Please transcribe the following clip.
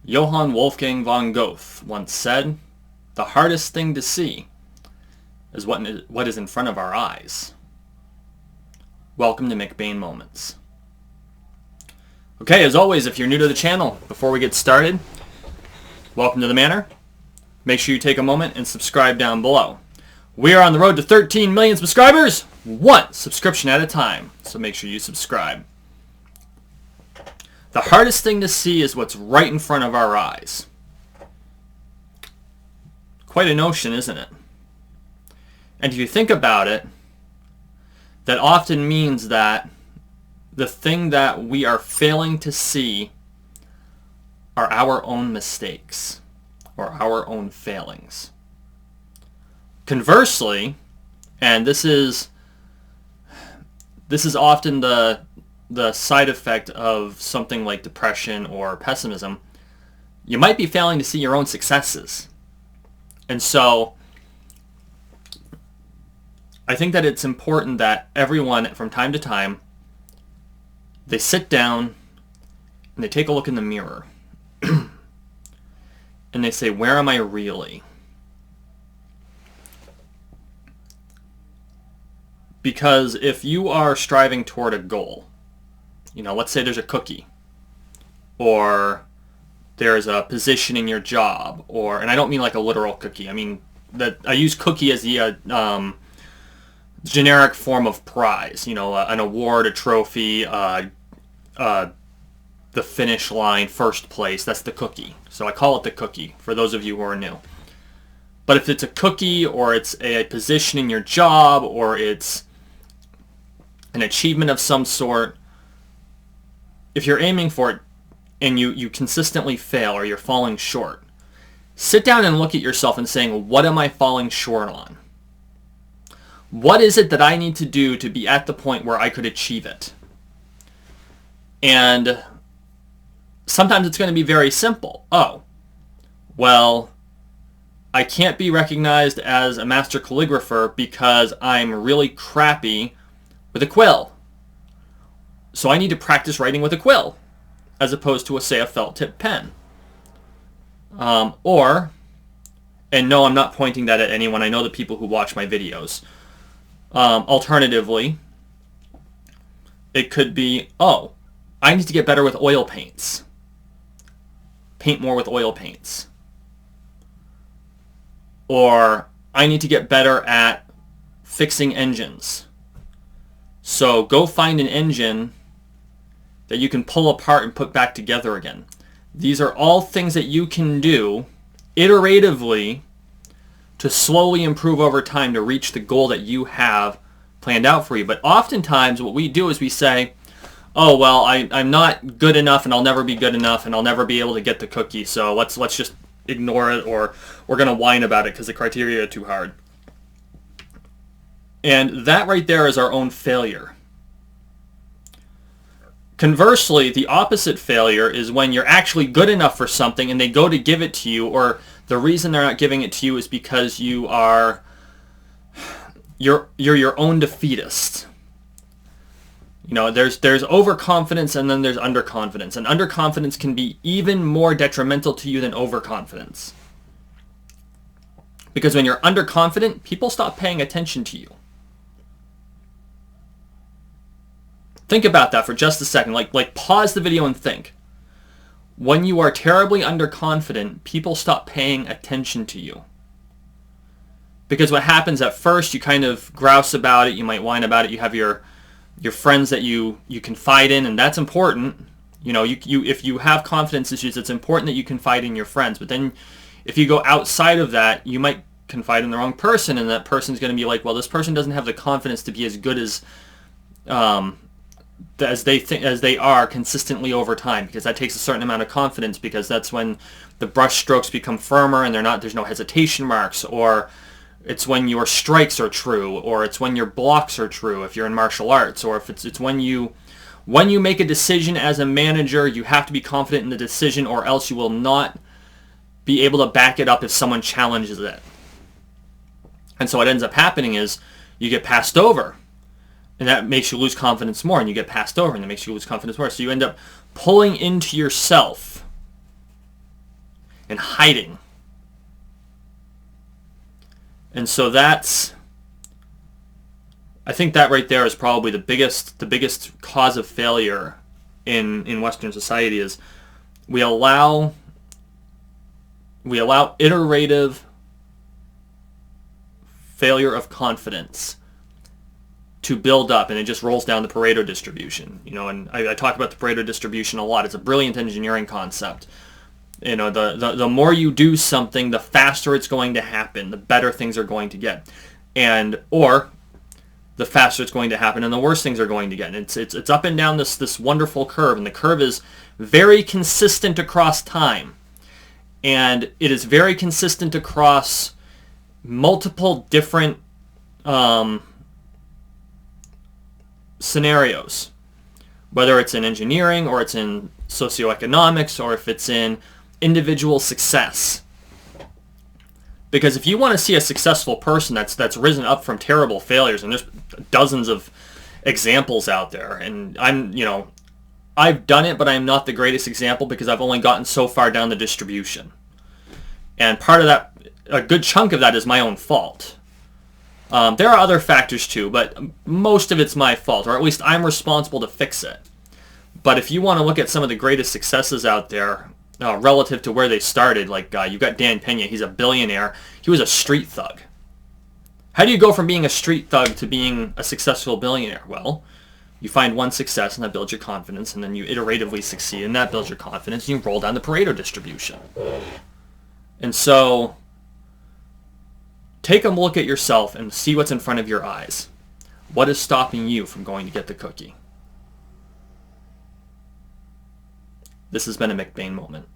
Johann Wolfgang von Goethe once said, "The hardest thing to see is what is in front of our eyes." Welcome to McBain Moments. Okay, as always, if you're new to the channel, before we get started, welcome to the manor. Make sure you take a moment and subscribe down below. We are on the road to 13 million subscribers, one subscription at a time, so make sure you subscribe. The hardest thing to see is what's right in front of our eyes. Quite a notion, isn't it? And if you think about it, that often means that the thing that we are failing to see are our own mistakes or our own failings. Conversely, and this is often the side effect of something like depression or pessimism, you might be failing to see your own successes. And so I think that it's important that everyone from time to time, they sit down and they take a look in the mirror and they say, where am I really? Because if you are striving toward a goal, let's say there's a cookie, or there's a position in your job, and I don't mean like a literal cookie. I mean that I use cookie as the generic form of prize. An award, a trophy, the finish line, first place. That's the cookie. So I call it the cookie for those of you who are new. But if it's a cookie, or it's a position in your job, or it's an achievement of some sort, if you're aiming for it and you consistently fail or you're falling short, sit down and look at yourself and saying, what am I falling short on? What is it that I need to do to be at the point where I could achieve it? And sometimes it's going to be very simple. Oh, well, I can't be recognized as a master calligrapher because I'm really crappy with a quill. So I need to practice writing with a quill as opposed to, say, a felt tip pen. And no, I'm not pointing that at anyone. I know the people who watch my videos. Alternatively, it could be, oh, I need to get better with oil paints. Paint more with oil paints. Or I need to get better at fixing engines. So go find an engine that you can pull apart and put back together again. These are all things that you can do iteratively to slowly improve over time to reach the goal that you have planned out for you. But oftentimes what we do is we say, oh, well, I'm not good enough and I'll never be good enough and I'll never be able to get the cookie, so let's just ignore it, or we're going to whine about it because the criteria are too hard. And that right there is our own failure. Conversely, the opposite failure is when you're actually good enough for something and they go to give it to you, or the reason they're not giving it to you is because you're your own defeatist. There's overconfidence and then there's underconfidence. And underconfidence can be even more detrimental to you than overconfidence. Because when you're underconfident, people stop paying attention to you. Think about that for just a second. Like pause the video and think. When you are terribly underconfident, people stop paying attention to you. Because what happens at first, you kind of grouse about it, you might whine about it, you have your friends that you confide in, and that's important. If you have confidence issues, it's important that you confide in your friends. But then if you go outside of that, you might confide in the wrong person, and that person's going to be like, well, this person doesn't have the confidence to be as good as they are consistently over time, because that takes a certain amount of confidence, because that's when the brush strokes become firmer and there's no hesitation marks, or it's when your strikes are true, or it's when your blocks are true if you're in martial arts, or if it's when you make a decision as a manager, you have to be confident in the decision, or else you will not be able to back it up if someone challenges it. And so what ends up happening is you get passed over. And that makes you lose confidence more, and you get passed over, and that makes you lose confidence more. So you end up pulling into yourself and hiding. And so that's, I think that right there is probably the biggest cause of failure in Western society is we allow iterative failure of confidence to build up, and it just rolls down the Pareto distribution. And I talk about the Pareto distribution a lot. It's a brilliant engineering concept. The more you do something, the faster it's going to happen, the better things are going to get, or the faster it's going to happen, and the worse things are going to get. And it's up and down this wonderful curve, and the curve is very consistent across time, and it is very consistent across multiple different scenarios, whether it's in engineering or it's in socioeconomics or if it's in individual success. Because if you want to see a successful person that's risen up from terrible failures, and there's dozens of examples out there, and I've done it, but I'm not the greatest example because I've only gotten so far down the distribution. And part of that, a good chunk of that is my own fault. There are other factors too, but most of it's my fault, or at least I'm responsible to fix it. But if you want to look at some of the greatest successes out there, relative to where they started, like you've got Dan Pena, he's a billionaire. He was a street thug. How do you go from being a street thug to being a successful billionaire? Well, you find one success and that builds your confidence, and then you iteratively succeed and that builds your confidence, and you roll down the Pareto distribution. And so take a look at yourself and see what's in front of your eyes. What is stopping you from going to get the cookie? This has been a McBain moment.